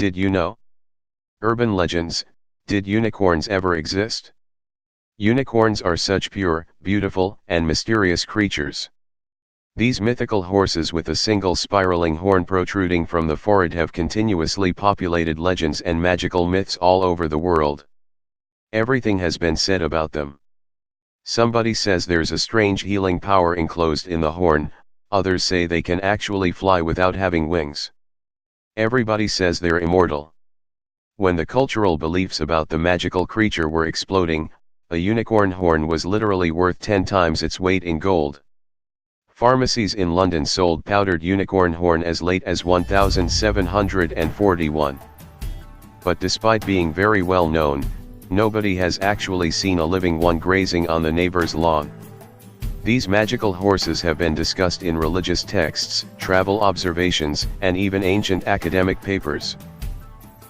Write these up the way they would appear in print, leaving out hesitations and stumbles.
Did you know? Urban legends, did unicorns ever exist? Unicorns are such pure, beautiful, and mysterious creatures. These mythical horses with a single spiraling horn protruding from the forehead have continuously populated legends and magical myths all over the world. Everything has been said about them. Somebody says there's a strange healing power enclosed in the horn, others say they can actually fly without having wings. Everybody says they're immortal. When the cultural beliefs about the magical creature were exploding, a unicorn horn was literally worth 10 times its weight in gold. Pharmacies in London sold powdered unicorn horn as late as 1741. But despite being very well known, nobody has actually seen a living one grazing on the neighbor's lawn. These magical horses have been discussed in religious texts, travel observations, and even ancient academic papers.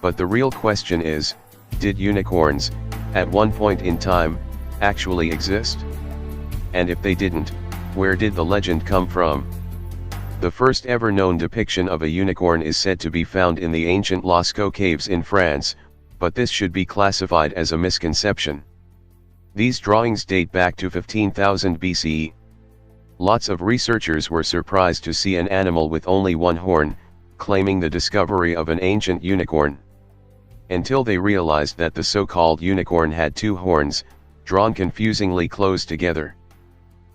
But the real question is, did unicorns, at one point in time, actually exist? And if they didn't, where did the legend come from? The first ever known depiction of a unicorn is said to be found in the ancient Lascaux caves in France, but this should be classified as a misconception. These drawings date back to 15,000 BCE. Lots of researchers were surprised to see an animal with only one horn, claiming the discovery of an ancient unicorn. Until they realized that the so-called unicorn had two horns, drawn confusingly close together.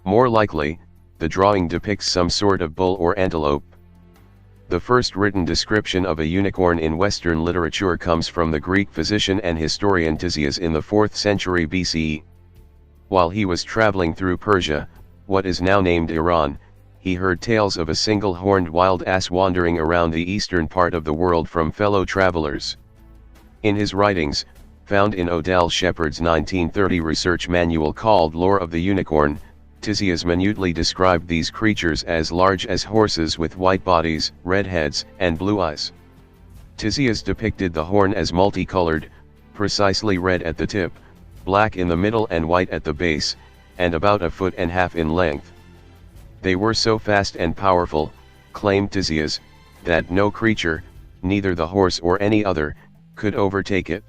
More likely, the drawing depicts some sort of bull or antelope. The first written description of a unicorn in Western literature comes from the Greek physician and historian Ctesias in the 4th century BCE. While he was traveling through Persia, what is now named Iran, he heard tales of a single-horned wild ass wandering around the eastern part of the world from fellow travelers. In his writings, found in Odell Shepard's 1930 research manual called Lore of the Unicorn, Ctesias minutely described these creatures as large as horses with white bodies, red heads, and blue eyes. Ctesias depicted the horn as multicolored, precisely red at the tip, black in the middle and white at the base, and about 1.5 feet in length. They were so fast and powerful, claimed Ctesias, that no creature, neither the horse or any other, could overtake it.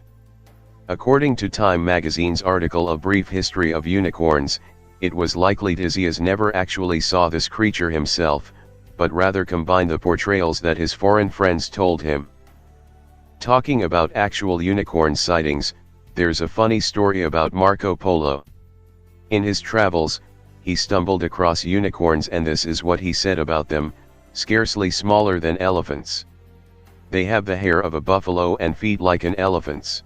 According to Time magazine's article A Brief History of Unicorns, it was likely Ctesias never actually saw this creature himself, but rather combined the portrayals that his foreign friends told him. Talking about actual unicorn sightings, there's a funny story about Marco Polo. In his travels, he stumbled across unicorns and this is what he said about them: scarcely smaller than elephants. They have the hair of a buffalo and feet like an elephant's.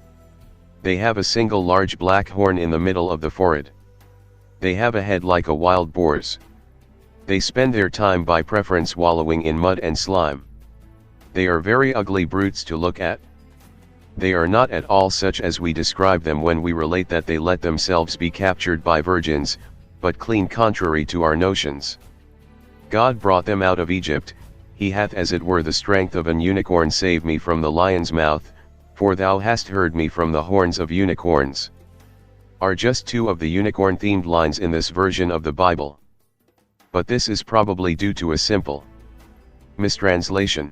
They have a single large black horn in the middle of the forehead. They have a head like a wild boar's. They spend their time by preference wallowing in mud and slime. They are very ugly brutes to look at. They are not at all such as we describe them when we relate that they let themselves be captured by virgins, but clean contrary to our notions. God brought them out of Egypt, he hath as it were the strength of an unicorn save me from the lion's mouth, for thou hast heard me from the horns of unicorns. Are just two of the unicorn-themed lines in this version of the Bible. But this is probably due to a simple mistranslation.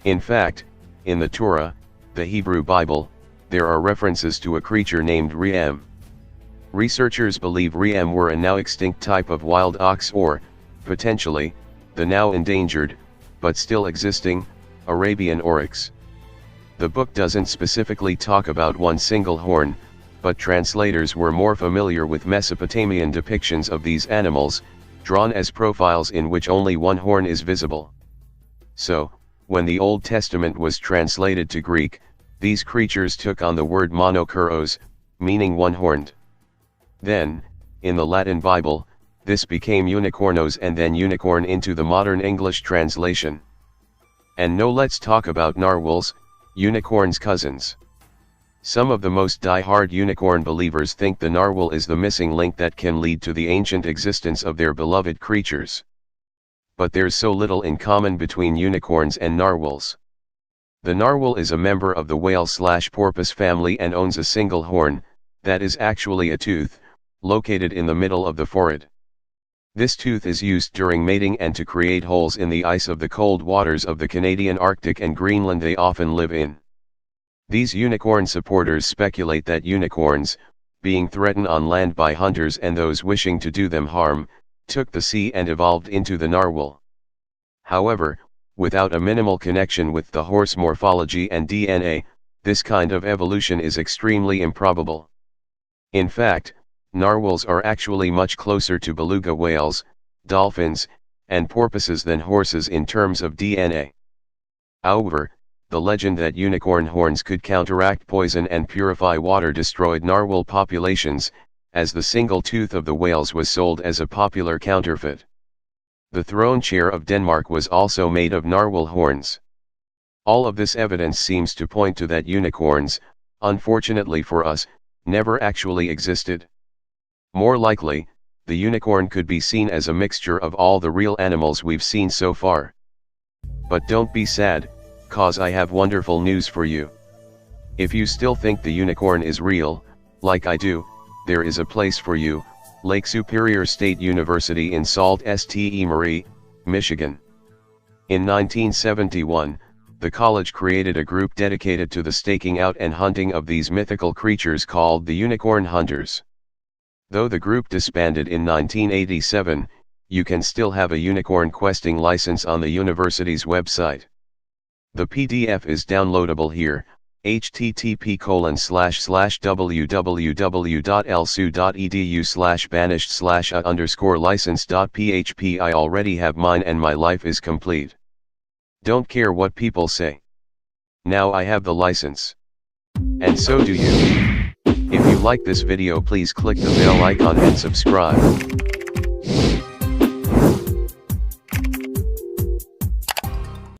In fact, in the Torah, the Hebrew Bible, there are references to a creature named Re'em. Researchers believe Re'em were a now extinct type of wild ox or, potentially, the now endangered, but still existing, Arabian oryx. The book doesn't specifically talk about one single horn, but translators were more familiar with Mesopotamian depictions of these animals, drawn as profiles in which only one horn is visible. So, when the Old Testament was translated to Greek, these creatures took on the word monokouros, meaning one-horned. Then, in the Latin Bible, this became unicornos and then unicorn into the modern English translation. And no, let's talk about narwhals, unicorns' cousins. Some of the most die-hard unicorn believers think the narwhal is the missing link that can lead to the ancient existence of their beloved creatures. But there's so little in common between unicorns and narwhals. The narwhal is a member of the whale/porpoise family and owns a single horn, that is actually a tooth, located in the middle of the forehead. This tooth is used during mating and to create holes in the ice of the cold waters of the Canadian Arctic and Greenland they often live in. These unicorn supporters speculate that unicorns, being threatened on land by hunters and those wishing to do them harm, took the sea and evolved into the narwhal. However, without a minimal connection with the horse morphology and DNA, this kind of evolution is extremely improbable. In fact, narwhals are actually much closer to beluga whales, dolphins, and porpoises than horses in terms of DNA. However, the legend that unicorn horns could counteract poison and purify water destroyed narwhal populations, as the single tooth of the whales was sold as a popular counterfeit. The throne chair of Denmark was also made of narwhal horns. All of this evidence seems to point to that unicorns, unfortunately for us, never actually existed. More likely, the unicorn could be seen as a mixture of all the real animals we've seen so far. But don't be sad, cause I have wonderful news for you. If you still think the unicorn is real, like I do, there is a place for you, Lake Superior State University in Sault Ste. Marie, Michigan. In 1971, the college created a group dedicated to the staking out and hunting of these mythical creatures called the Unicorn Hunters. Though the group disbanded in 1987, you can still have a unicorn questing license on the university's website. The PDF is downloadable here, http://www.lsu.edu/banished/a_license.php. I already have mine and my life is complete. Don't care what people say. Now I have the license. And so do you. If you like this video, please click the bell icon and subscribe.